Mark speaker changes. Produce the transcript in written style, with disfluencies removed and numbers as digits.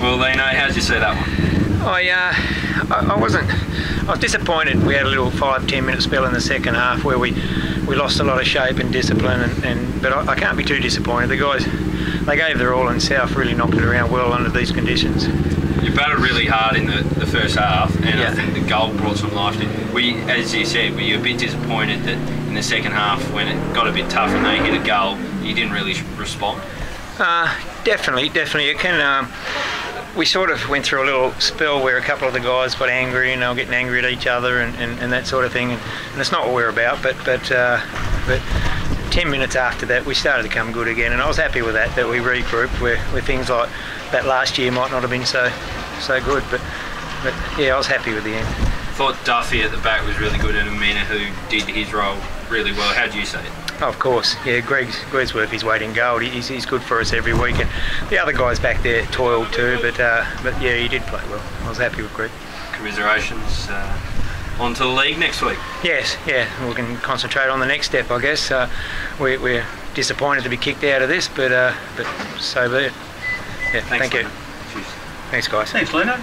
Speaker 1: Well, Lino, how'd you see that one?
Speaker 2: I was disappointed. We had a little 5-10 minute spell in the second half where we lost a lot of shape and discipline, but I can't be too disappointed. The guys, they gave their all, and South really knocked it around well under these conditions.
Speaker 1: You batted really hard in the first half, and I think the goal brought some life to it. As you said, were you a bit disappointed that in the second half, when it got a bit tough and they hit a goal, you didn't really respond?
Speaker 2: Definitely. It can. We sort of went through a little spell where a couple of the guys got angry and they were getting angry at each other and that sort of thing, and it's not what we're about. But 10 minutes after that, we started to come good again, and I was happy with that we regrouped where things like that last year might not have been so good. But yeah, I was happy with the end.
Speaker 1: I thought Duffy at the back was really good, and Amina, who did his role really well. How do you see it?
Speaker 2: Oh, of course, yeah. Greg's worth his weight in gold. He's good for us every week, and the other guys back there toiled too. But yeah, he did play well. I was happy with Greg.
Speaker 1: Commiserations. On to the league next week.
Speaker 2: Yes, yeah. We can concentrate on the next step, I guess. We're disappointed to be kicked out of this, but so be it. Yeah, thank you.
Speaker 1: Cheers.
Speaker 2: Thanks, guys.
Speaker 3: Thanks, Lino.